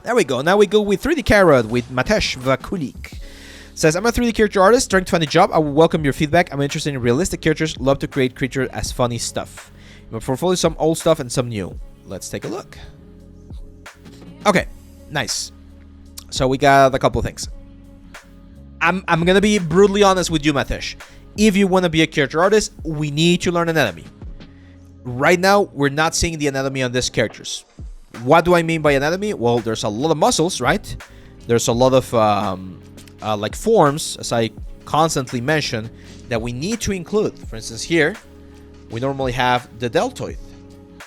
There we go. Now we go with 3D Carrot with Matej Vaculik. Says, I'm a 3D character artist trying to find a job. I will welcome your feedback. I'm interested in realistic characters. Love to create creatures as funny stuff. In my portfolio, some old stuff and some new. Let's take a look. Okay, nice. So we got a couple of things. I'm gonna be brutally honest with you, Matej. If you want to be a character artist, we need to learn anatomy. Right now, we're not seeing the anatomy on these characters. What do I mean by anatomy? Well, there's a lot of muscles, right? There's a lot of like forms, as I constantly mention, that we need to include. For instance, here we normally have the deltoid,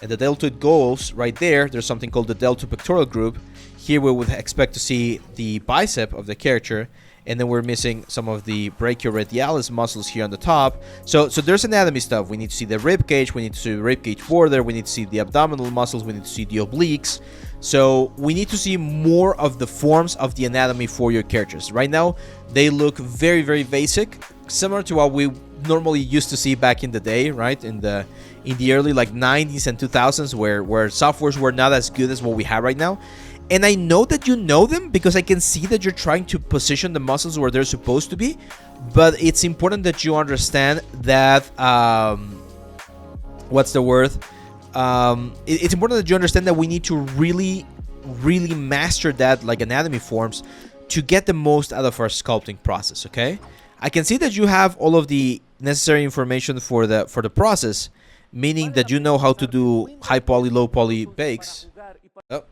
and the deltoid goes right there. There's something called the deltopectoral group. Here we would expect to see the bicep of the character, and then we're missing some of the brachioradialis muscles here on the top. So there's anatomy stuff. We need to see the rib cage, we need to see the rib cage border, we need to see the abdominal muscles, we need to see the obliques. So we need to see more of the forms of the anatomy for your characters. Right now, they look very, very basic, similar to what we normally used to see back in the day, right? In the early like 90s and 2000s, where softwares were not as good as what we have right now. And I know that you know them because I can see that you're trying to position the muscles where they're supposed to be. But it's important that you understand that, what's the word? It's important that you understand that we need to really, really master that, like, anatomy forms to get the most out of our sculpting process, okay? I can see that you have all of the necessary information for the process, meaning that you know how to do high poly, low poly bakes. Oh.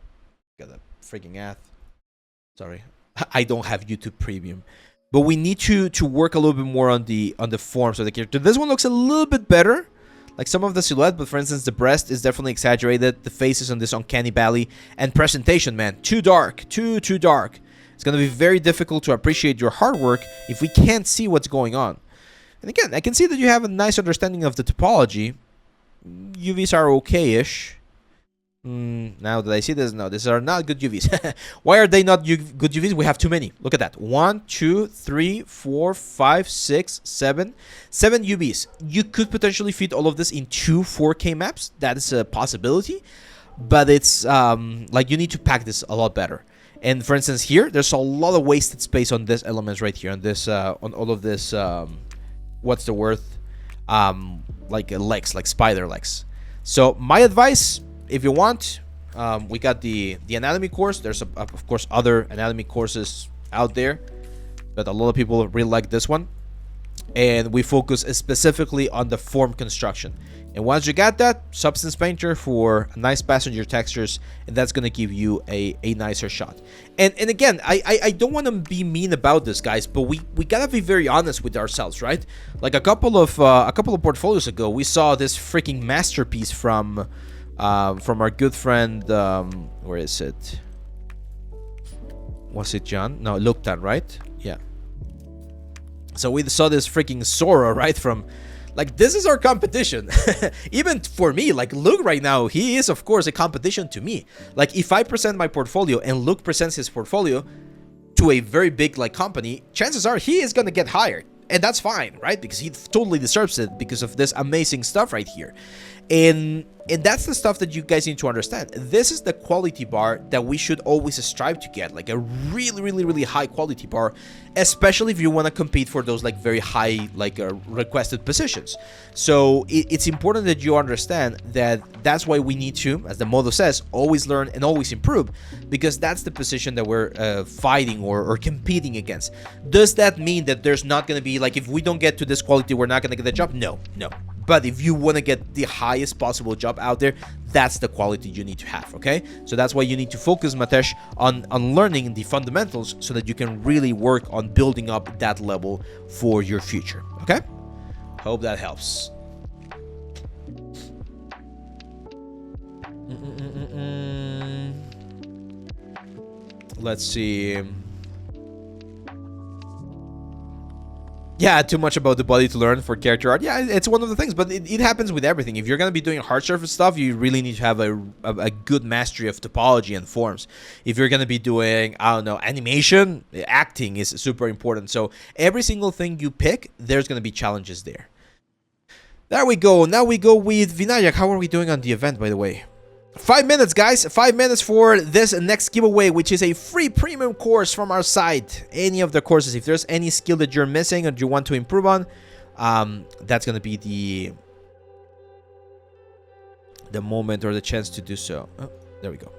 Got a freaking ad. Sorry, I don't have YouTube Premium, but we need to work a little bit more on the forms of the character. This one looks a little bit better, like some of the silhouette, but for instance, the breast is definitely exaggerated. The face is on this uncanny valley, and presentation, man, too dark, too dark. It's gonna be very difficult to appreciate your hard work if we can't see what's going on. And again, I can see that you have a nice understanding of the topology. UVs are okay-ish. Now that I see this, no, these are not good UVs. Why are they not good UVs? We have too many. Look at that. 1, 2, 3, 4, 5, 6, 7. 7 UVs. You could potentially fit all of this in 2 4K maps. That is a possibility. But it's like you need to pack this a lot better. And for instance, here, there's a lot of wasted space on these elements right here. On this, on all of this, what's the word? Like legs, like spider legs. So my advice, if you want, we got the anatomy course. There's of course other anatomy courses out there, but a lot of people really like this one, and we focus specifically on the form construction. And once you got that, Substance Painter for nice passenger textures, and that's gonna give you a nicer shot. And again, I don't want to be mean about this, guys, but we gotta be very honest with ourselves, right? Like a couple of portfolios ago, we saw this freaking masterpiece from our good friend, where is it? Was it John? No, Luktan, right? Yeah. So we saw this freaking Sora, right? From, like, this is our competition. Even for me, like, Luke right now, he is, of course, a competition to me. Like, if I present my portfolio and Luke presents his portfolio to a very big, like, company, chances are he is gonna get hired. And that's fine, right? Because he totally deserves it because of this amazing stuff right here. And that's the stuff that you guys need to understand. This is the quality bar that we should always strive to get, like a really, really, really high quality bar, especially if you want to compete for those like very high, like requested positions. So it's important that you understand that that's why we need to, as the motto says, always learn and always improve, because that's the position that we're fighting or competing against. Does that mean that there's not going to be, like, if we don't get to this quality, we're not going to get the job? No. But if you want to get the highest possible job out there, that's the quality you need to have, okay? So that's why you need to focus, Matej, on learning the fundamentals so that you can really work on building up that level for your future, okay? Hope that helps. Let's see. Yeah, too much about the body to learn for character art. Yeah, it's one of the things, but it happens with everything. If you're going to be doing hard surface stuff, you really need to have a good mastery of topology and forms. If you're going to be doing, I don't know, animation, acting is super important. So every single thing you pick, there's going to be challenges there. There we go. Now we go with Vinayak. How are we doing on the event, by the way? 5 minutes, guys. 5 minutes for this next giveaway, which is a free premium course from our site. Any of the courses, if there's any skill that you're missing or you want to improve on, that's gonna be the moment or the chance to do so. Oh, there we go.